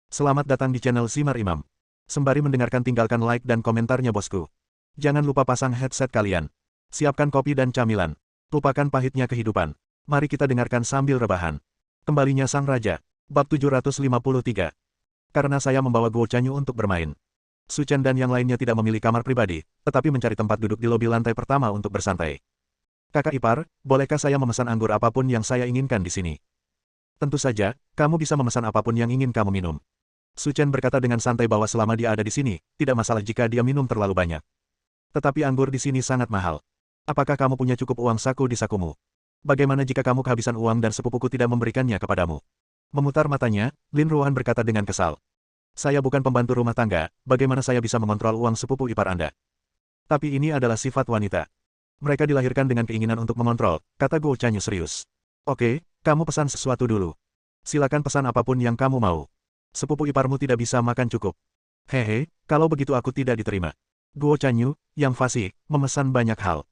Selamat datang di channel Simar Imam. Sembari mendengarkan tinggalkan like dan komentarnya bosku. Jangan lupa pasang headset kalian. Siapkan kopi dan camilan. Lupakan pahitnya kehidupan. Mari kita dengarkan sambil rebahan. Kembalinya Sang Raja. Bab 753. Karena saya membawa Guo Chanyu untuk bermain. Su Chen dan yang lainnya tidak memilih kamar pribadi, tetapi mencari tempat duduk di lobi lantai pertama untuk bersantai. Kakak ipar, bolehkah saya memesan anggur apapun yang saya inginkan di sini? Tentu saja, kamu bisa memesan apapun yang ingin kamu minum. Su Chen berkata dengan santai bahwa selama dia ada di sini, tidak masalah jika dia minum terlalu banyak. Tetapi anggur di sini sangat mahal. Apakah kamu punya cukup uang saku di sakumu? Bagaimana jika kamu kehabisan uang dan sepupuku tidak memberikannya kepadamu? Memutar matanya, Lin Ruohan berkata dengan kesal. Saya bukan pembantu rumah tangga, bagaimana saya bisa mengontrol uang sepupu ipar Anda? Tapi ini adalah sifat wanita. Mereka dilahirkan dengan keinginan untuk mengontrol, kata Guo Chanyu serius. Oke, kamu pesan sesuatu dulu. Silakan pesan apapun yang kamu mau. Sepupu iparmu tidak bisa makan cukup. Hehe, kalau begitu aku tidak diterima. Guo Chanyu, yang fasih, memesan banyak hal.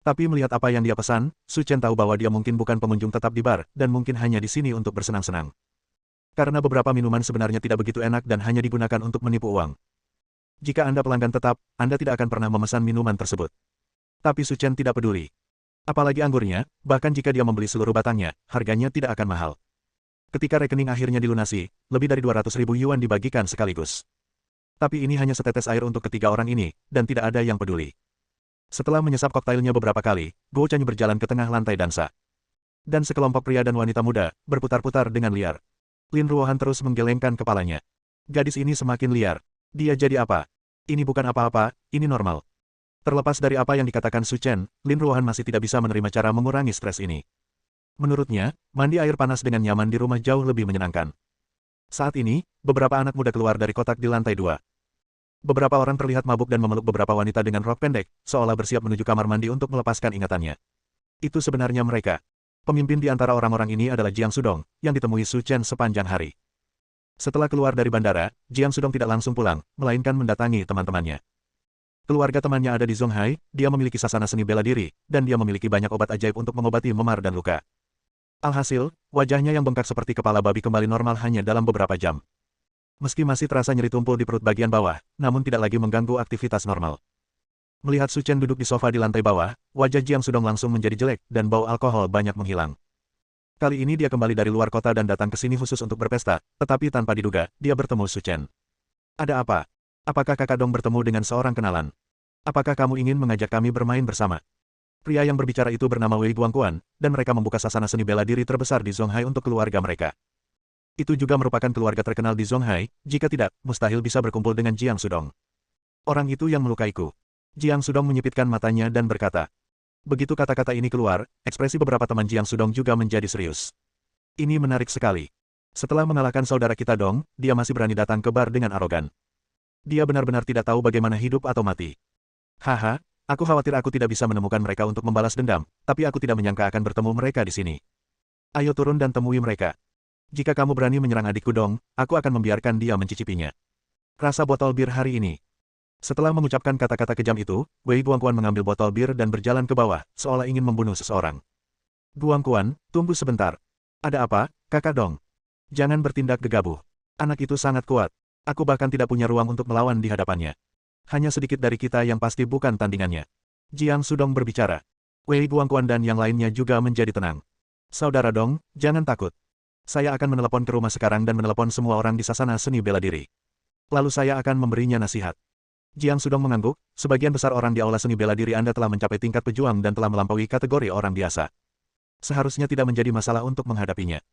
Tapi melihat apa yang dia pesan, Su Chen tahu bahwa dia mungkin bukan pengunjung tetap di bar, dan mungkin hanya di sini untuk bersenang-senang. Karena beberapa minuman sebenarnya tidak begitu enak dan hanya digunakan untuk menipu uang. Jika Anda pelanggan tetap, Anda tidak akan pernah memesan minuman tersebut. Tapi Su Chen tidak peduli. Apalagi anggurnya, bahkan jika dia membeli seluruh batangnya, harganya tidak akan mahal. Ketika rekening akhirnya dilunasi, lebih dari 200.000 yuan dibagikan sekaligus. Tapi ini hanya setetes air untuk ketiga orang ini, dan tidak ada yang peduli. Setelah menyesap koktailnya beberapa kali, Guo Chanyu berjalan ke tengah lantai dansa. Dan sekelompok pria dan wanita muda, berputar-putar dengan liar. Lin Ruohan terus menggelengkan kepalanya. Gadis ini semakin liar. Dia jadi apa? Ini bukan apa-apa, ini normal. Terlepas dari apa yang dikatakan Su Chen, Lin Ruohan masih tidak bisa menerima cara mengurangi stres ini. Menurutnya, mandi air panas dengan nyaman di rumah jauh lebih menyenangkan. Saat ini, beberapa anak muda keluar dari kotak di lantai 2. Beberapa orang terlihat mabuk dan memeluk beberapa wanita dengan rok pendek, seolah bersiap menuju kamar mandi untuk melepaskan ingatannya. Itu sebenarnya mereka. Pemimpin di antara orang-orang ini adalah Jiang Sudong, yang ditemui Su Chen sepanjang hari. Setelah keluar dari bandara, Jiang Sudong tidak langsung pulang, melainkan mendatangi teman-temannya. Keluarga temannya ada di Zonghai, dia memiliki sasana seni bela diri, dan dia memiliki banyak obat ajaib untuk mengobati memar dan luka. Alhasil, wajahnya yang bengkak seperti kepala babi kembali normal hanya dalam beberapa jam. Meski masih terasa nyeri tumpul di perut bagian bawah, namun tidak lagi mengganggu aktivitas normal. Melihat Su Chen duduk di sofa di lantai bawah, wajah Jiang Sudong langsung menjadi jelek, dan bau alkohol banyak menghilang. Kali ini dia kembali dari luar kota dan datang ke sini khusus untuk berpesta, tetapi tanpa diduga, dia bertemu Su Chen. Ada apa? Apakah kakak Dong bertemu dengan seorang kenalan? Apakah kamu ingin mengajak kami bermain bersama? Pria yang berbicara itu bernama Wei Guangquan, dan mereka membuka sasana seni bela diri terbesar di Zonghai untuk keluarga mereka. Itu juga merupakan keluarga terkenal di Zonghai, jika tidak, mustahil bisa berkumpul dengan Jiang Sudong. Orang itu yang melukaiku. Jiang Sudong menyipitkan matanya dan berkata. Begitu kata-kata ini keluar, ekspresi beberapa teman Jiang Sudong juga menjadi serius. Ini menarik sekali. Setelah mengalahkan saudara kita Dong, dia masih berani datang ke bar dengan arogan. Dia benar-benar tidak tahu bagaimana hidup atau mati. Haha. Aku khawatir aku tidak bisa menemukan mereka untuk membalas dendam, tapi aku tidak menyangka akan bertemu mereka di sini. Ayo turun dan temui mereka. Jika kamu berani menyerang adikku Dong, aku akan membiarkan dia mencicipinya. Rasa botol bir hari ini. Setelah mengucapkan kata-kata kejam itu, Wei Guangquan mengambil botol bir dan berjalan ke bawah, seolah ingin membunuh seseorang. Guangquan, tunggu sebentar. Ada apa, kakak Dong? Jangan bertindak gegabah. Anak itu sangat kuat. Aku bahkan tidak punya ruang untuk melawan di hadapannya. Hanya sedikit dari kita yang pasti bukan tandingannya. Jiang Sudong berbicara. Wei Guangquan dan yang lainnya juga menjadi tenang. Saudara Dong, jangan takut. Saya akan menelepon ke rumah sekarang dan menelepon semua orang di sasana seni bela diri. Lalu saya akan memberinya nasihat. Jiang Sudong mengangguk, sebagian besar orang di aula seni bela diri Anda telah mencapai tingkat pejuang dan telah melampaui kategori orang biasa. Seharusnya tidak menjadi masalah untuk menghadapinya.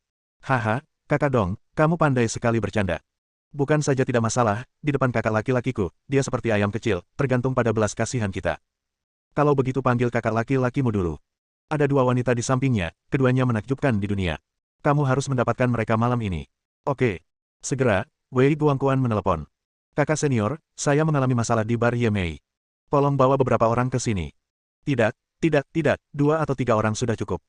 Haha, kakak Dong, kamu pandai sekali bercanda. Bukan saja tidak masalah, di depan kakak laki-lakiku, dia seperti ayam kecil, tergantung pada belas kasihan kita. Kalau begitu panggil kakak laki-lakimu dulu. Ada dua wanita di sampingnya, keduanya menakjubkan di dunia. Kamu harus mendapatkan mereka malam ini. Oke. Segera, Wei Guangquan menelepon. Kakak senior, saya mengalami masalah di bar Yemei. Tolong bawa beberapa orang ke sini. Tidak, tidak, 2 atau 3 orang sudah cukup.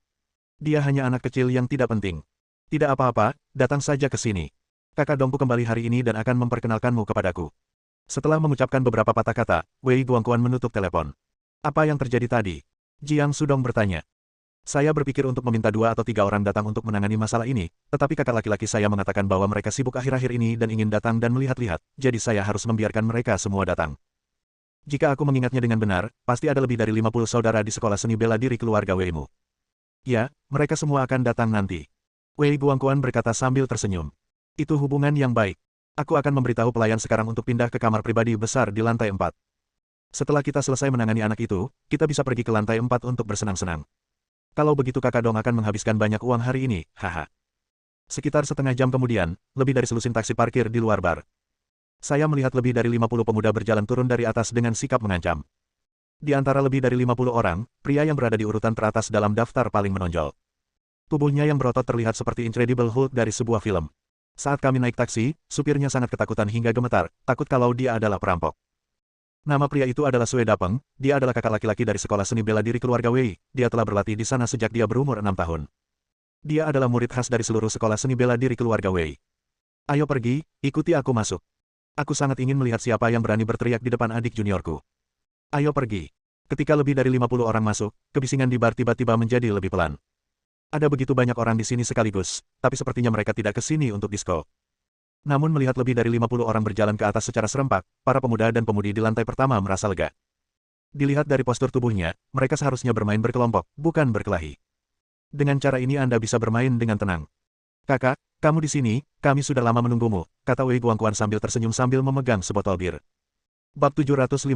Dia hanya anak kecil yang tidak penting. Tidak apa-apa, datang saja ke sini. Kakak Dongku kembali hari ini dan akan memperkenalkanmu kepadaku. Setelah mengucapkan beberapa patah kata, Wei Guangquan menutup telepon. Apa yang terjadi tadi? Jiang Sudong bertanya. Saya berpikir untuk meminta 2 atau 3 orang datang untuk menangani masalah ini, tetapi kakak laki-laki saya mengatakan bahwa mereka sibuk akhir-akhir ini dan ingin datang dan melihat-lihat, jadi saya harus membiarkan mereka semua datang. Jika aku mengingatnya dengan benar, pasti ada lebih dari 50 saudara di sekolah seni bela diri keluarga Weimu. Ya, mereka semua akan datang nanti. Wei Guangquan berkata sambil tersenyum. Itu hubungan yang baik. Aku akan memberitahu pelayan sekarang untuk pindah ke kamar pribadi besar di lantai 4. Setelah kita selesai menangani anak itu, kita bisa pergi ke lantai 4 untuk bersenang-senang. Kalau begitu kakak dong akan menghabiskan banyak uang hari ini, haha. Sekitar setengah jam kemudian, lebih dari selusin taksi parkir di luar bar. Saya melihat lebih dari 50 pemuda berjalan turun dari atas dengan sikap mengancam. Di antara lebih dari 50 orang, pria yang berada di urutan teratas dalam daftar paling menonjol. Tubuhnya yang berotot terlihat seperti Incredible Hulk dari sebuah film. Saat kami naik taksi, supirnya sangat ketakutan hingga gemetar, takut kalau dia adalah perampok. Nama pria itu adalah Sue Dapeng, dia adalah kakak laki-laki dari sekolah seni bela diri keluarga Wei, dia telah berlatih di sana sejak dia berumur 6 tahun. Dia adalah murid khas dari seluruh sekolah seni bela diri keluarga Wei. Ayo pergi, ikuti aku masuk. Aku sangat ingin melihat siapa yang berani berteriak di depan adik juniorku. Ayo pergi. Ketika lebih dari 50 orang masuk, kebisingan di bar tiba-tiba menjadi lebih pelan. Ada begitu banyak orang di sini sekaligus, tapi sepertinya mereka tidak ke sini untuk disko. Namun melihat lebih dari 50 orang berjalan ke atas secara serempak, para pemuda dan pemudi di lantai pertama merasa lega. Dilihat dari postur tubuhnya, mereka seharusnya bermain berkelompok, bukan berkelahi. Dengan cara ini Anda bisa bermain dengan tenang. Kakak, kamu di sini, kami sudah lama menunggumu, kata Wei Guangquan sambil tersenyum sambil memegang sebotol bir. Bab 754.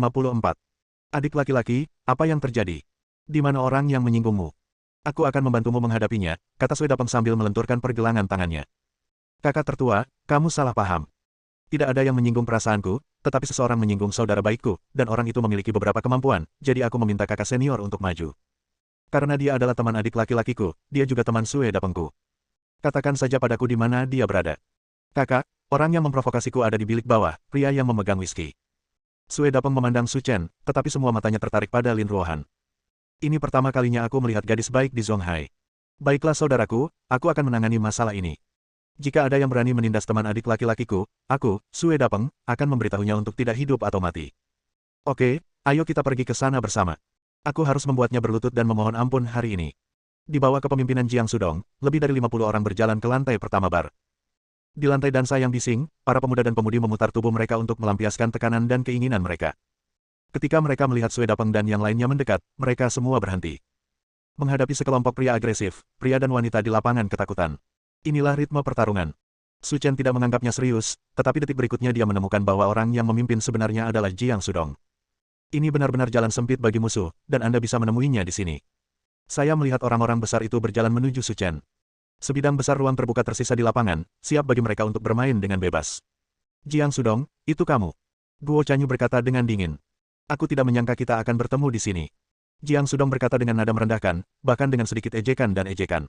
Adik laki-laki, apa yang terjadi? Di mana orang yang menyinggungmu? Aku akan membantumu menghadapinya, kata Sue Dapeng sambil melenturkan pergelangan tangannya. Kakak tertua, kamu salah paham. Tidak ada yang menyinggung perasaanku, tetapi seseorang menyinggung saudara baikku, dan orang itu memiliki beberapa kemampuan, jadi aku meminta kakak senior untuk maju. Karena dia adalah teman adik laki-lakiku, dia juga teman Sue Dapengku. Katakan saja padaku di mana dia berada. Kakak, orang yang memprovokasiku ada di bilik bawah, pria yang memegang whisky. Sue Dapeng memandang Su Chen, tetapi semua matanya tertarik pada Lin Ruohan. Ini pertama kalinya aku melihat gadis baik di Zonghai. Baiklah saudaraku, aku akan menangani masalah ini. Jika ada yang berani menindas teman adik laki-lakiku, aku, Sue Dapeng, akan memberitahunya untuk tidak hidup atau mati. Oke, ayo kita pergi ke sana bersama. Aku harus membuatnya berlutut dan memohon ampun hari ini. Di bawah kepemimpinan Jiang Sudong, lebih dari 50 orang berjalan ke lantai pertama bar. Di lantai dansa yang bising, para pemuda dan pemudi memutar tubuh mereka untuk melampiaskan tekanan dan keinginan mereka. Ketika mereka melihat Sue Dapeng dan yang lainnya mendekat, mereka semua berhenti. Menghadapi sekelompok pria agresif, pria dan wanita di lapangan ketakutan. Inilah ritme pertarungan. Su Chen tidak menganggapnya serius, tetapi detik berikutnya dia menemukan bahwa orang yang memimpin sebenarnya adalah Jiang Sudong. Ini benar-benar jalan sempit bagi musuh, dan Anda bisa menemuinya di sini. Saya melihat orang-orang besar itu berjalan menuju Su Chen. Sebidang besar ruang terbuka tersisa di lapangan, siap bagi mereka untuk bermain dengan bebas. Jiang Sudong, itu kamu. Guo Chanyu berkata dengan dingin. Aku tidak menyangka kita akan bertemu di sini. Jiang Sudong berkata dengan nada merendahkan, bahkan dengan sedikit ejekan dan ejekan.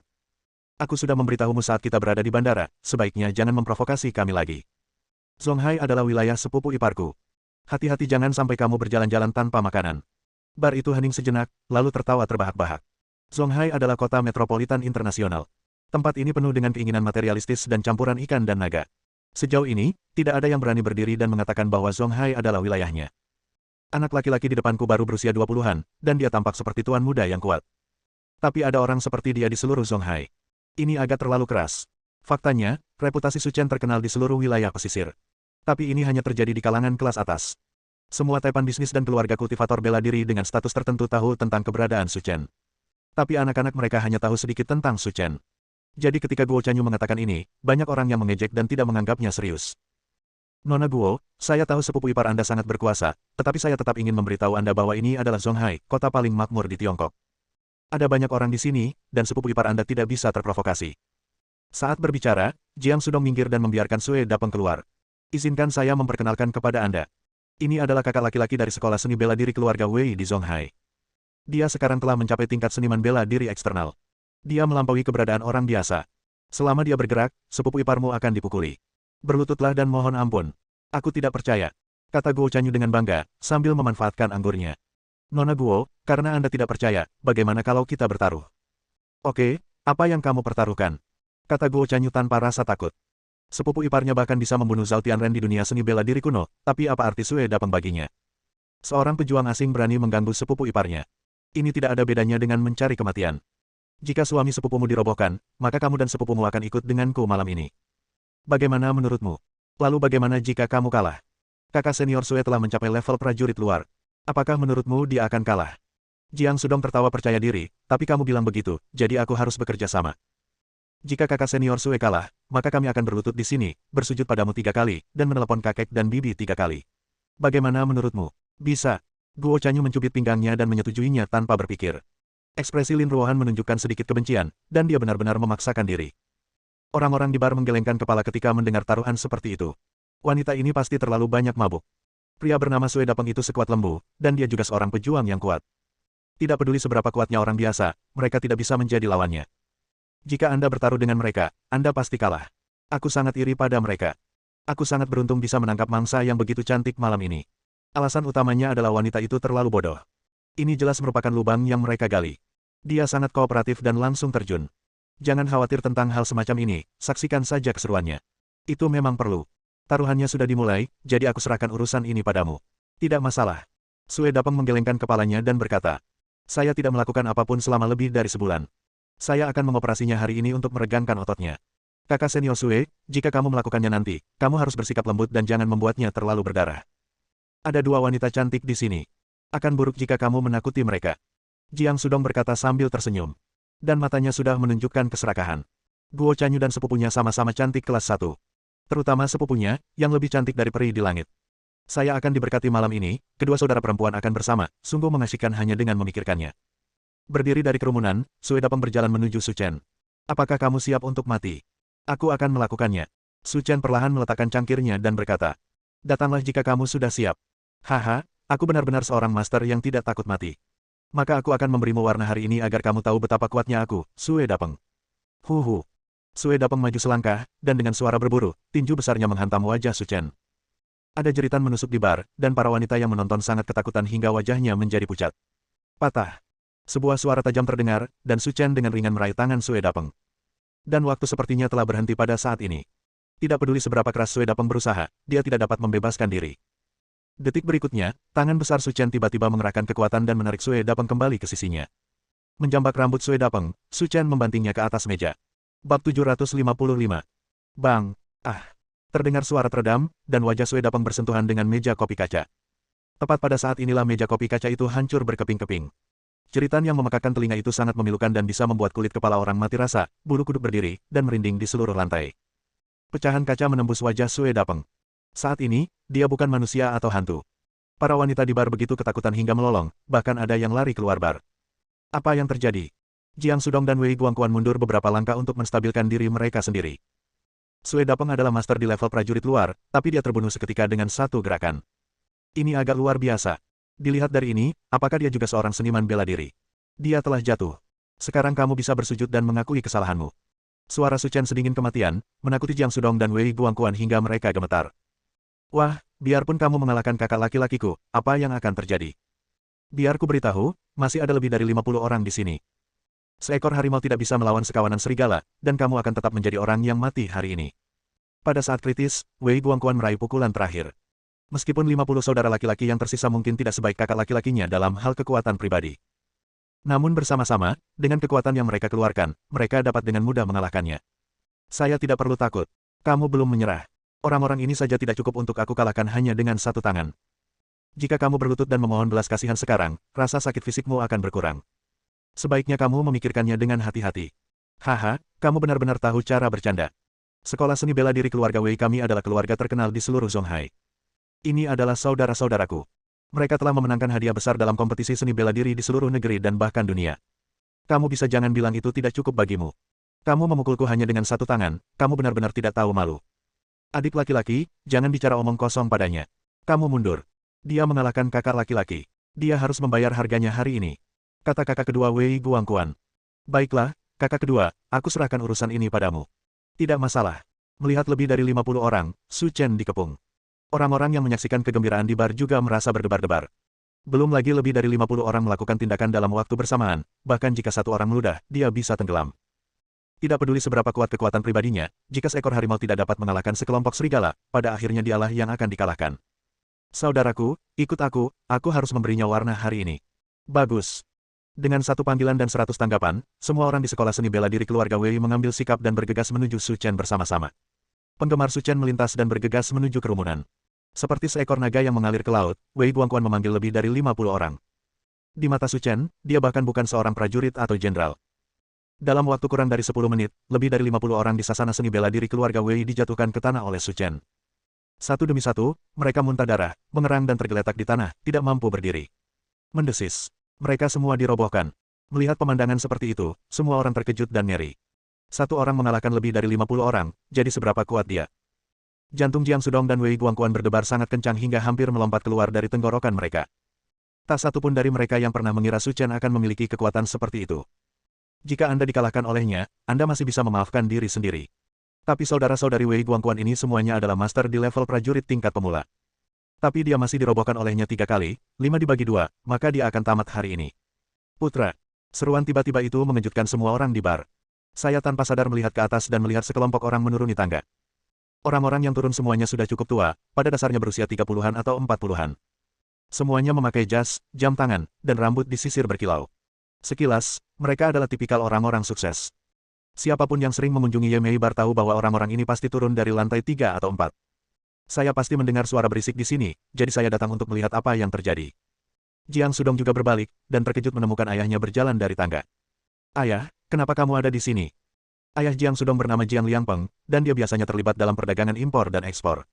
Aku sudah memberitahumu saat kita berada di bandara, sebaiknya jangan memprovokasi kami lagi. Zonghai adalah wilayah sepupu iparku. Hati-hati jangan sampai kamu berjalan-jalan tanpa makanan. Bar itu hening sejenak, lalu tertawa terbahak-bahak. Zonghai adalah kota metropolitan internasional. Tempat ini penuh dengan keinginan materialistis dan campuran ikan dan naga. Sejauh ini, tidak ada yang berani berdiri dan mengatakan bahwa Zonghai adalah wilayahnya. Anak laki-laki di depanku baru berusia 20-an, dan dia tampak seperti tuan muda yang kuat. Tapi ada orang seperti dia di seluruh Zonghai. Ini agak terlalu keras. Faktanya, reputasi Su Chen terkenal di seluruh wilayah pesisir. Tapi ini hanya terjadi di kalangan kelas atas. Semua taipan bisnis dan keluarga kultivator bela diri dengan status tertentu tahu tentang keberadaan Su Chen. Tapi anak-anak mereka hanya tahu sedikit tentang Su Chen. Jadi ketika Guo Chanyu mengatakan ini, banyak orang yang mengejek dan tidak menganggapnya serius. Nona Guo, saya tahu sepupu ipar Anda sangat berkuasa, tetapi saya tetap ingin memberitahu Anda bahwa ini adalah Zonghai, kota paling makmur di Tiongkok. Ada banyak orang di sini, dan sepupu ipar Anda tidak bisa terprovokasi. Saat berbicara, Jiang Sudong minggir dan membiarkan Sue Dapeng keluar. Izinkan saya memperkenalkan kepada Anda. Ini adalah kakak laki-laki dari sekolah seni bela diri keluarga Wei di Zonghai. Dia sekarang telah mencapai tingkat seniman bela diri eksternal. Dia melampaui keberadaan orang biasa. Selama dia bergerak, sepupu iparmu akan dipukuli. Berlututlah dan mohon ampun. Aku tidak percaya, kata Guo Chanyu dengan bangga, sambil memanfaatkan anggurnya. Nona Guo, karena Anda tidak percaya, bagaimana kalau kita bertaruh? Oke, apa yang kamu pertaruhkan? Kata Guo Chanyu tanpa rasa takut. Sepupu iparnya bahkan bisa membunuh Zhao Tianren di dunia seni bela diri kuno, tapi apa arti Sue Dapeng baginya? Seorang pejuang asing berani mengganggu sepupu iparnya. Ini tidak ada bedanya dengan mencari kematian. Jika suami sepupumu dirobohkan, maka kamu dan sepupumu akan ikut denganku malam ini. Bagaimana menurutmu? Lalu bagaimana jika kamu kalah? Kakak senior Sue telah mencapai level prajurit luar. Apakah menurutmu dia akan kalah? Jiang Sudong tertawa percaya diri, tapi kamu bilang begitu, jadi aku harus bekerja sama. Jika kakak senior Sue kalah, maka kami akan berlutut di sini, bersujud padamu 3 kali, dan menelepon kakek dan bibi 3 kali. Bagaimana menurutmu? Bisa. Guo Chanyu mencubit pinggangnya dan menyetujuinya tanpa berpikir. Ekspresi Lin Ruohan menunjukkan sedikit kebencian, dan dia benar-benar memaksakan diri. Orang-orang di bar menggelengkan kepala ketika mendengar taruhan seperti itu. Wanita ini pasti terlalu banyak mabuk. Pria bernama Sue Dapeng itu sekuat lembu, dan dia juga seorang pejuang yang kuat. Tidak peduli seberapa kuatnya orang biasa, mereka tidak bisa menjadi lawannya. Jika Anda bertaruh dengan mereka, Anda pasti kalah. Aku sangat iri pada mereka. Aku sangat beruntung bisa menangkap mangsa yang begitu cantik malam ini. Alasan utamanya adalah wanita itu terlalu bodoh. Ini jelas merupakan lubang yang mereka gali. Dia sangat kooperatif dan langsung terjun. Jangan khawatir tentang hal semacam ini, saksikan saja keseruannya. Itu memang perlu. Taruhannya sudah dimulai, jadi aku serahkan urusan ini padamu. Tidak masalah. Sue Dapeng menggelengkan kepalanya dan berkata, saya tidak melakukan apapun selama lebih dari sebulan. Saya akan mengoperasinya hari ini untuk meregangkan ototnya. Kakak senior Sue, jika kamu melakukannya nanti, kamu harus bersikap lembut dan jangan membuatnya terlalu berdarah. Ada 2 wanita cantik di sini. Akan buruk jika kamu menakuti mereka. Jiang Sudong berkata sambil tersenyum. Dan matanya sudah menunjukkan keserakahan. Guo Chanyu dan sepupunya sama-sama cantik kelas 1. Terutama sepupunya, yang lebih cantik dari peri di langit. Saya akan diberkati malam ini, kedua saudara perempuan akan bersama, sungguh mengasyikkan hanya dengan memikirkannya. Berdiri dari kerumunan, Sue Dapeng berjalan menuju Su Chen. Apakah kamu siap untuk mati? Aku akan melakukannya. Su Chen perlahan meletakkan cangkirnya dan berkata, datanglah jika kamu sudah siap. Haha, aku benar-benar seorang master yang tidak takut mati. Maka aku akan memberimu warna hari ini agar kamu tahu betapa kuatnya aku, Sue Dapeng. Huhu. Sue Dapeng maju selangkah, dan dengan suara berburu, tinju besarnya menghantam wajah Su Chen. Ada jeritan menusuk di bar, dan para wanita yang menonton sangat ketakutan hingga wajahnya menjadi pucat. Patah. Sebuah suara tajam terdengar, dan Su Chen dengan ringan meraih tangan Sue Dapeng. Dan waktu sepertinya telah berhenti pada saat ini. Tidak peduli seberapa keras Sue Dapeng berusaha, dia tidak dapat membebaskan diri. Detik berikutnya, tangan besar Su Chen tiba-tiba mengerahkan kekuatan dan menarik Sue Dapeng kembali ke sisinya. Menjambak rambut Sue Dapeng, Su Chen membantingnya ke atas meja. Bab 755. Bang! Ah! Terdengar suara teredam, dan wajah Sue Dapeng bersentuhan dengan meja kopi kaca. Tepat pada saat inilah meja kopi kaca itu hancur berkeping-keping. Jeritan yang memekakan telinga itu sangat memilukan dan bisa membuat kulit kepala orang mati rasa, bulu kuduk berdiri, dan merinding di seluruh lantai. Pecahan kaca menembus wajah Sue Dapeng. Saat ini, dia bukan manusia atau hantu. Para wanita di bar begitu ketakutan hingga melolong, bahkan ada yang lari keluar bar. Apa yang terjadi? Jiang Sudong dan Wei Guangquan mundur beberapa langkah untuk menstabilkan diri mereka sendiri. Sue Dapeng adalah master di level prajurit luar, tapi dia terbunuh seketika dengan satu gerakan. Ini agak luar biasa. Dilihat dari ini, apakah dia juga seorang seniman bela diri? Dia telah jatuh. Sekarang kamu bisa bersujud dan mengakui kesalahanmu. Suara Su Chen sedingin kematian, menakuti Jiang Sudong dan Wei Guangquan hingga mereka gemetar. Wah, biarpun kamu mengalahkan kakak laki-lakiku, apa yang akan terjadi? Biar ku beritahu, masih ada lebih dari 50 orang di sini. Seekor harimau tidak bisa melawan sekawanan serigala, dan kamu akan tetap menjadi orang yang mati hari ini. Pada saat kritis, Wei Guangquan meraih pukulan terakhir. Meskipun 50 saudara laki-laki yang tersisa mungkin tidak sebaik kakak laki-lakinya dalam hal kekuatan pribadi. Namun bersama-sama, dengan kekuatan yang mereka keluarkan, mereka dapat dengan mudah mengalahkannya. Saya tidak perlu takut. Kamu belum menyerah. Orang-orang ini saja tidak cukup untuk aku kalahkan hanya dengan satu tangan. Jika kamu berlutut dan memohon belas kasihan sekarang, rasa sakit fisikmu akan berkurang. Sebaiknya kamu memikirkannya dengan hati-hati. Haha, kamu benar-benar tahu cara bercanda. Sekolah seni bela diri keluarga Wei kami adalah keluarga terkenal di seluruh Zonghai. Ini adalah saudara-saudaraku. Mereka telah memenangkan hadiah besar dalam kompetisi seni bela diri di seluruh negeri dan bahkan dunia. Kamu bisa jangan bilang itu tidak cukup bagimu. Kamu memukulku hanya dengan satu tangan, kamu benar-benar tidak tahu malu. Adik laki-laki, jangan bicara omong kosong padanya. Kamu mundur. Dia mengalahkan kakak laki-laki. Dia harus membayar harganya hari ini. Kata kakak kedua Wei Guangquan. Baiklah, kakak kedua, aku serahkan urusan ini padamu. Tidak masalah. Melihat lebih dari 50 orang, Su Chen dikepung. Orang-orang yang menyaksikan kegembiraan di bar juga merasa berdebar-debar. Belum lagi lebih dari 50 orang melakukan tindakan dalam waktu bersamaan, bahkan jika satu orang meludah, dia bisa tenggelam. Tidak peduli seberapa kuat kekuatan pribadinya, jika seekor harimau tidak dapat mengalahkan sekelompok serigala, pada akhirnya dialah yang akan dikalahkan. Saudaraku, ikut aku harus memberinya warna hari ini. Bagus. Dengan satu panggilan dan 100 tanggapan, semua orang di sekolah seni bela diri keluarga Wei mengambil sikap dan bergegas menuju Su Chen bersama-sama. Penggemar Su Chen melintas dan bergegas menuju kerumunan. Seperti seekor naga yang mengalir ke laut, Wei Guangquan memanggil lebih dari 50 orang. Di mata Su Chen, dia bahkan bukan seorang prajurit atau jenderal. Dalam waktu kurang dari 10 menit, lebih dari 50 orang di sasana seni bela diri keluarga Wei dijatuhkan ke tanah oleh Su Chen. Satu demi satu, mereka muntah darah, mengerang dan tergeletak di tanah, tidak mampu berdiri. Mendesis. Mereka semua dirobohkan. Melihat pemandangan seperti itu, semua orang terkejut dan ngeri. Satu orang mengalahkan lebih dari 50 orang, jadi seberapa kuat dia? Jantung Jiang Sudong dan Wei Guangquan berdebar sangat kencang hingga hampir melompat keluar dari tenggorokan mereka. Tak satu pun dari mereka yang pernah mengira Su Chen akan memiliki kekuatan seperti itu. Jika Anda dikalahkan olehnya, Anda masih bisa memaafkan diri sendiri. Tapi saudara-saudari Wei Guangquan ini semuanya adalah master di level prajurit tingkat pemula. Tapi dia masih dirobohkan olehnya 3 kali, 5 dibagi 2, maka dia akan tamat hari ini. Putra. Seruan tiba-tiba itu mengejutkan semua orang di bar. Saya tanpa sadar melihat ke atas dan melihat sekelompok orang menuruni tangga. Orang-orang yang turun semuanya sudah cukup tua, pada dasarnya berusia 30-an atau 40-an. Semuanya memakai jas, jam tangan, dan rambut disisir berkilau. Sekilas, mereka adalah tipikal orang-orang sukses. Siapapun yang sering mengunjungi Yemei Bar tahu bahwa orang-orang ini pasti turun dari lantai 3 atau 4. Saya pasti mendengar suara berisik di sini, jadi saya datang untuk melihat apa yang terjadi. Jiang Sudong juga berbalik, dan terkejut menemukan ayahnya berjalan dari tangga. Ayah, kenapa kamu ada di sini? Ayah Jiang Sudong bernama Jiang Liangpeng, dan dia biasanya terlibat dalam perdagangan impor dan ekspor.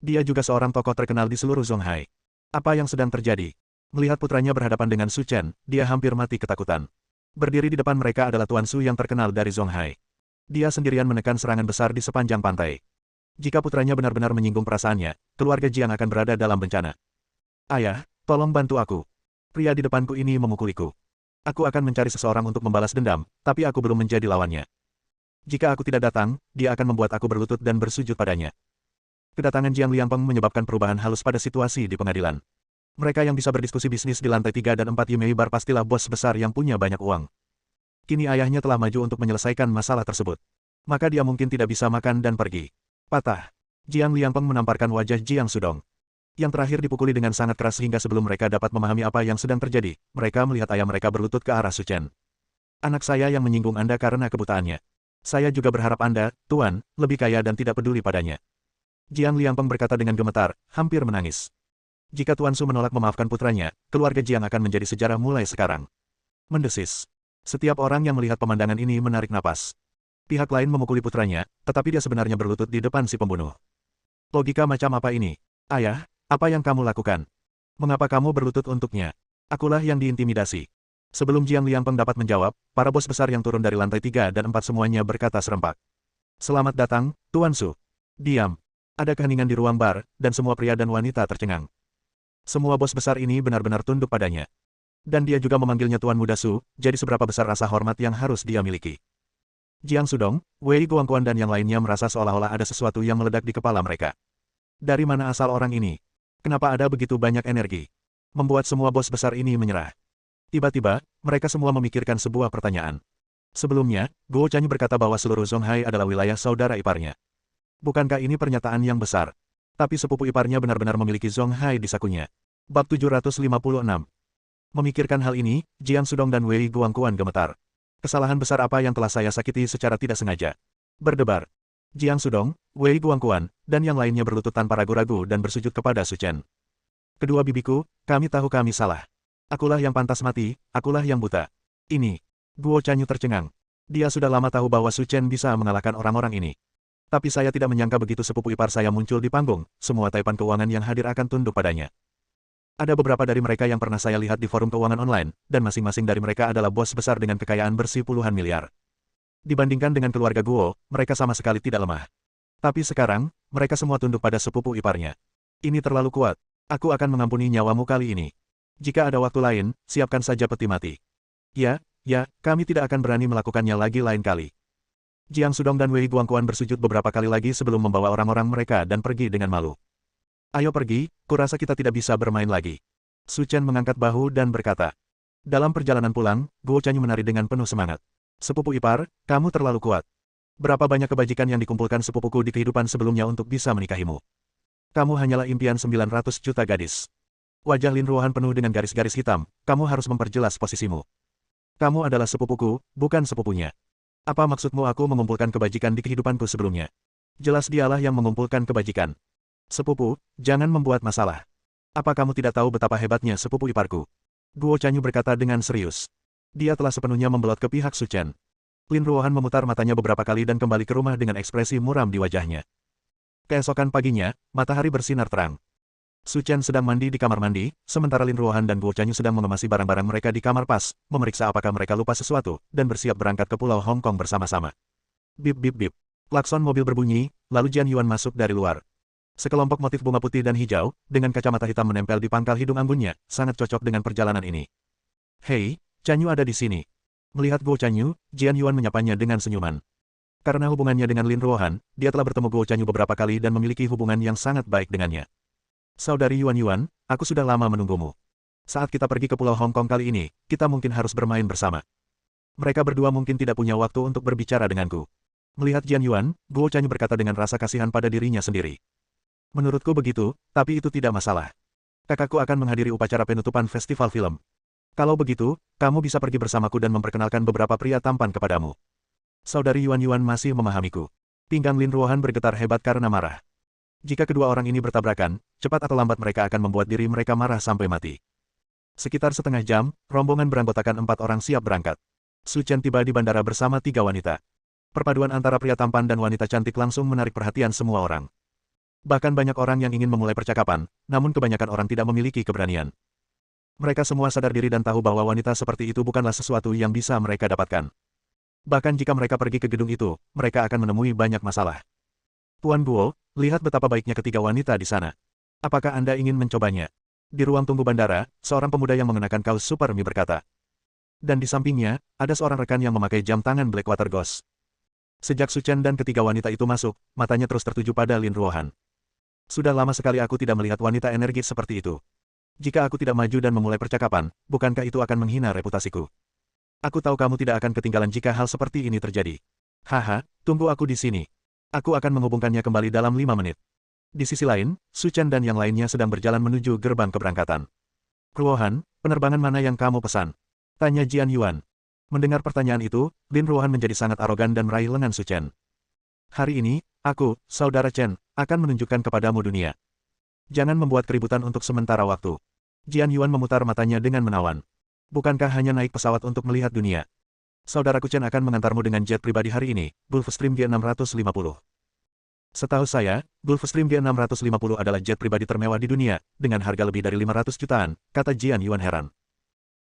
Dia juga seorang tokoh terkenal di seluruh Zonghai. Apa yang sedang terjadi? Melihat putranya berhadapan dengan Su Chen, dia hampir mati ketakutan. Berdiri di depan mereka adalah Tuan Su yang terkenal dari Zonghai. Dia sendirian menekan serangan besar di sepanjang pantai. Jika putranya benar-benar menyinggung perasaannya, keluarga Jiang akan berada dalam bencana. Ayah, tolong bantu aku. Pria di depanku ini memukuliku. Aku akan mencari seseorang untuk membalas dendam, tapi aku belum menjadi lawannya. Jika aku tidak datang, dia akan membuat aku berlutut dan bersujud padanya. Kedatangan Jiang Liangpeng menyebabkan perubahan halus pada situasi di pengadilan. Mereka yang bisa berdiskusi bisnis di lantai 3 dan 4 Yemei Bar pastilah bos besar yang punya banyak uang. Kini ayahnya telah maju untuk menyelesaikan masalah tersebut. Maka dia mungkin tidak bisa makan dan pergi. Patah. Jiang Liangpeng menamparkan wajah Jiang Sudong. Yang terakhir dipukuli dengan sangat keras sehingga sebelum mereka dapat memahami apa yang sedang terjadi, mereka melihat ayah mereka berlutut ke arah Su Chen. Anak saya yang menyinggung Anda karena kebutaannya. Saya juga berharap Anda, Tuan, lebih kaya dan tidak peduli padanya. Jiang Liangpeng berkata dengan gemetar, hampir menangis. Jika Tuan Su menolak memaafkan putranya, keluarga Jiang akan menjadi sejarah mulai sekarang. Mendesis. Setiap orang yang melihat pemandangan ini menarik napas. Pihak lain memukuli putranya, tetapi dia sebenarnya berlutut di depan si pembunuh. Logika macam apa ini? Ayah, apa yang kamu lakukan? Mengapa kamu berlutut untuknya? Akulah yang diintimidasi. Sebelum Jiang Liangpeng dapat menjawab, para bos besar yang turun dari lantai 3 dan 4 semuanya berkata serempak. Selamat datang, Tuan Su. Diam. Ada keheningan di ruang bar, dan semua pria dan wanita tercengang. Semua bos besar ini benar-benar tunduk padanya. Dan dia juga memanggilnya Tuan Muda Su, jadi seberapa besar rasa hormat yang harus dia miliki. Jiang Sudong, Wei Guangquan dan yang lainnya merasa seolah-olah ada sesuatu yang meledak di kepala mereka. Dari mana asal orang ini? Kenapa ada begitu banyak energi? Membuat semua bos besar ini menyerah. Tiba-tiba, mereka semua memikirkan sebuah pertanyaan. Sebelumnya, Guo Chanyu berkata bahwa seluruh Zonghai adalah wilayah saudara iparnya. Bukankah ini pernyataan yang besar? Tapi sepupu iparnya benar-benar memiliki Zonghai di sakunya. Bab 756. Memikirkan hal ini, Jiang Sudong dan Wei Guangquan gemetar. Kesalahan besar apa yang telah saya sakiti secara tidak sengaja? Berdebar. Jiang Sudong, Wei Guangquan, dan yang lainnya berlutut tanpa ragu-ragu dan bersujud kepada Su Chen. Kedua bibiku, kami tahu kami salah. Akulah yang pantas mati, akulah yang buta. Ini. Guo Chanyu tercengang. Dia sudah lama tahu bahwa Su Chen bisa mengalahkan orang-orang ini. Tapi saya tidak menyangka begitu sepupu ipar saya muncul di panggung, semua taipan keuangan yang hadir akan tunduk padanya. Ada beberapa dari mereka yang pernah saya lihat di forum keuangan online, dan masing-masing dari mereka adalah bos besar dengan kekayaan bersih puluhan miliar. Dibandingkan dengan keluarga Guo, mereka sama sekali tidak lemah. Tapi sekarang, mereka semua tunduk pada sepupu iparnya. Ini terlalu kuat. Aku akan mengampuni nyawamu kali ini. Jika ada waktu lain, siapkan saja peti mati. Ya, kami tidak akan berani melakukannya lagi lain kali. Jiang Sudong dan Wei Guangquan bersujud beberapa kali lagi sebelum membawa orang-orang mereka dan pergi dengan malu. Ayo pergi, kurasa kita tidak bisa bermain lagi. Su Chen mengangkat bahu dan berkata. Dalam perjalanan pulang, Guo Chanyu menari dengan penuh semangat. Sepupu ipar, kamu terlalu kuat. Berapa banyak kebajikan yang dikumpulkan sepupuku di kehidupan sebelumnya untuk bisa menikahimu. Kamu hanyalah impian 900 juta gadis. Wajah Lin Ruohan penuh dengan garis-garis hitam, kamu harus memperjelas posisimu. Kamu adalah sepupuku, bukan sepupunya. Apa maksudmu aku mengumpulkan kebajikan di kehidupanku sebelumnya? Jelas dialah yang mengumpulkan kebajikan. Sepupu, jangan membuat masalah. Apa kamu tidak tahu betapa hebatnya sepupu iparku? Guo Chanyu berkata dengan serius. Dia telah sepenuhnya membelot ke pihak Su Chen. Lin Ruohan memutar matanya beberapa kali dan kembali ke rumah dengan ekspresi muram di wajahnya. Keesokan paginya, matahari bersinar terang. Su Chen sedang mandi di kamar mandi, sementara Lin Ruohan dan Guo Chanyu sedang mengemasi barang-barang mereka di kamar pas, memeriksa apakah mereka lupa sesuatu, dan bersiap berangkat ke Pulau Hong Kong bersama-sama. Bip bip bip. Klakson mobil berbunyi, lalu Jian Yuan masuk dari luar. Sekelompok motif bunga putih dan hijau, dengan kacamata hitam menempel di pangkal hidung anggunnya, sangat cocok dengan perjalanan ini. Hei, Chanyu ada di sini. Melihat Guo Chanyu, Jian Yuan menyapanya dengan senyuman. Karena hubungannya dengan Lin Ruohan, dia telah bertemu Guo Chanyu beberapa kali dan memiliki hubungan yang sangat baik dengannya. Saudari Yuan Yuan, aku sudah lama menunggumu. Saat kita pergi ke Pulau Hong Kong kali ini, kita mungkin harus bermain bersama. Mereka berdua mungkin tidak punya waktu untuk berbicara denganku. Melihat Jian Yuan, Guo Chanyu berkata dengan rasa kasihan pada dirinya sendiri. Menurutku begitu, tapi itu tidak masalah. Kakakku akan menghadiri upacara penutupan festival film. Kalau begitu, kamu bisa pergi bersamaku dan memperkenalkan beberapa pria tampan kepadamu. Saudari Yuan Yuan masih memahamiku. Pinggang Lin Ruohan bergetar hebat karena marah. Jika kedua orang ini bertabrakan, cepat atau lambat mereka akan membuat diri mereka marah sampai mati. Sekitar setengah jam, rombongan beranggotakan 4 orang siap berangkat. Su Chen tiba di bandara bersama 3 wanita. Perpaduan antara pria tampan dan wanita cantik langsung menarik perhatian semua orang. Bahkan banyak orang yang ingin memulai percakapan, namun kebanyakan orang tidak memiliki keberanian. Mereka semua sadar diri dan tahu bahwa wanita seperti itu bukanlah sesuatu yang bisa mereka dapatkan. Bahkan jika mereka pergi ke gedung itu, mereka akan menemui banyak masalah. Tuan Guo, lihat betapa baiknya ketiga wanita di sana. Apakah Anda ingin mencobanya? Di ruang tunggu bandara, seorang pemuda yang mengenakan kaos Super Mi berkata. Dan di sampingnya, ada seorang rekan yang memakai jam tangan Blackwater Ghost. Sejak Su Chen dan ketiga wanita itu masuk, matanya terus tertuju pada Lin Ruohan. Sudah lama sekali aku tidak melihat wanita energis seperti itu. Jika aku tidak maju dan memulai percakapan, bukankah itu akan menghina reputasiku? Aku tahu kamu tidak akan ketinggalan jika hal seperti ini terjadi. Haha, tunggu aku di sini. Aku akan menghubungkannya kembali dalam 5 menit. Di sisi lain, Su Chen dan yang lainnya sedang berjalan menuju gerbang keberangkatan. Ruohan, penerbangan mana yang kamu pesan? Tanya Jian Yuan. Mendengar pertanyaan itu, Lin Ruohan menjadi sangat arogan dan meraih lengan Su Chen. Hari ini, aku, Saudara Chen, akan menunjukkan kepadamu dunia. Jangan membuat keributan untuk sementara waktu. Jian Yuan memutar matanya dengan menawan. Bukankah hanya naik pesawat untuk melihat dunia? Saudaraku Chen akan mengantarmu dengan jet pribadi hari ini, Gulfstream G650. Setahu saya, Gulfstream G650 adalah jet pribadi termewah di dunia, dengan harga lebih dari 500 jutaan, kata Jian Yuan heran.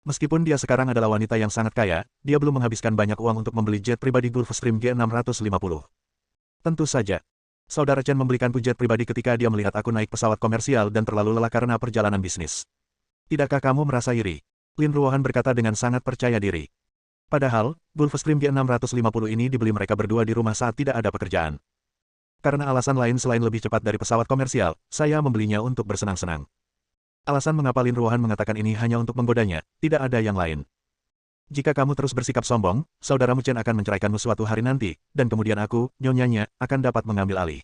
Meskipun dia sekarang adalah wanita yang sangat kaya, dia belum menghabiskan banyak uang untuk membeli jet pribadi Gulfstream G650. Tentu saja. Saudara Chen membelikanku jet pribadi ketika dia melihat aku naik pesawat komersial dan terlalu lelah karena perjalanan bisnis. Tidakkah kamu merasa iri? Lin Ruohan berkata dengan sangat percaya diri. Padahal, Gulfstream G650 ini dibeli mereka berdua di rumah saat tidak ada pekerjaan. Karena alasan lain selain lebih cepat dari pesawat komersial, saya membelinya untuk bersenang-senang. Alasan mengapa Lin Ruohan mengatakan ini hanya untuk menggodanya, tidak ada yang lain. Jika kamu terus bersikap sombong, saudaramu Chen akan menceraikanmu suatu hari nanti, dan kemudian aku, nyonyanya, akan dapat mengambil alih.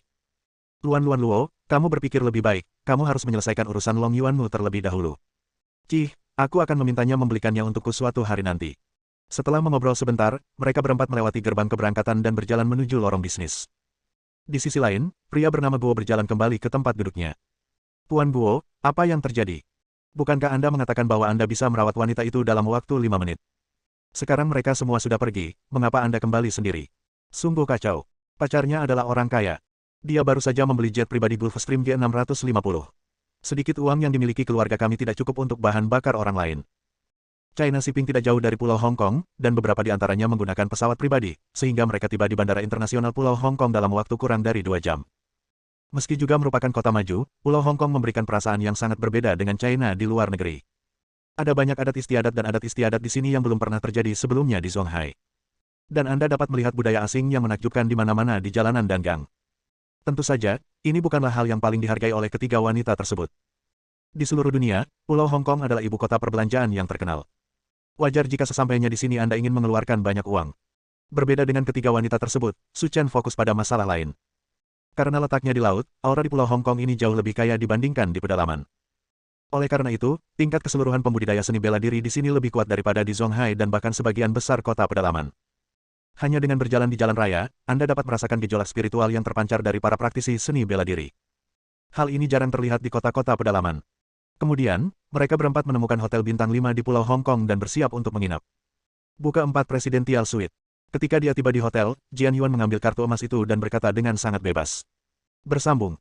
Luan Luo, kamu berpikir lebih baik, kamu harus menyelesaikan urusan Long Yuanmu terlebih dahulu. Cih, aku akan memintanya membelikannya untukku suatu hari nanti. Setelah mengobrol sebentar, mereka berempat melewati gerbang keberangkatan dan berjalan menuju lorong bisnis. Di sisi lain, pria bernama Guo berjalan kembali ke tempat duduknya. Tuan Guo, apa yang terjadi? Bukankah Anda mengatakan bahwa Anda bisa merawat wanita itu dalam waktu 5 menit? Sekarang mereka semua sudah pergi, mengapa Anda kembali sendiri? Sungguh kacau. Pacarnya adalah orang kaya. Dia baru saja membeli jet pribadi Gulfstream G650. Sedikit uang yang dimiliki keluarga kami tidak cukup untuk bahan bakar orang lain. China Shipping tidak jauh dari Pulau Hong Kong, dan beberapa di antaranya menggunakan pesawat pribadi, sehingga mereka tiba di Bandara Internasional Pulau Hong Kong dalam waktu kurang dari 2 jam. Meski juga merupakan kota maju, Pulau Hong Kong memberikan perasaan yang sangat berbeda dengan China di luar negeri. Ada banyak adat istiadat dan adat istiadat di sini yang belum pernah terjadi sebelumnya di Zhonghai. Dan Anda dapat melihat budaya asing yang menakjubkan di mana-mana di jalanan dan gang. Tentu saja, ini bukanlah hal yang paling dihargai oleh ketiga wanita tersebut. Di seluruh dunia, Pulau Hong Kong adalah ibu kota perbelanjaan yang terkenal. Wajar jika sesampainya di sini Anda ingin mengeluarkan banyak uang. Berbeda dengan ketiga wanita tersebut, Su Chen fokus pada masalah lain. Karena letaknya di laut, aura di Pulau Hong Kong ini jauh lebih kaya dibandingkan di pedalaman. Oleh karena itu, tingkat keseluruhan pembudidaya seni bela diri di sini lebih kuat daripada di Zonghai dan bahkan sebagian besar kota pedalaman. Hanya dengan berjalan di jalan raya, Anda dapat merasakan gejolak spiritual yang terpancar dari para praktisi seni bela diri. Hal ini jarang terlihat di kota-kota pedalaman. Kemudian, mereka berempat menemukan hotel bintang 5 di Pulau Hong Kong dan bersiap untuk menginap. Buka 4 Presidential Suite. Ketika dia tiba di hotel, Jian Yuan mengambil kartu emas itu dan berkata dengan sangat bebas. Bersambung.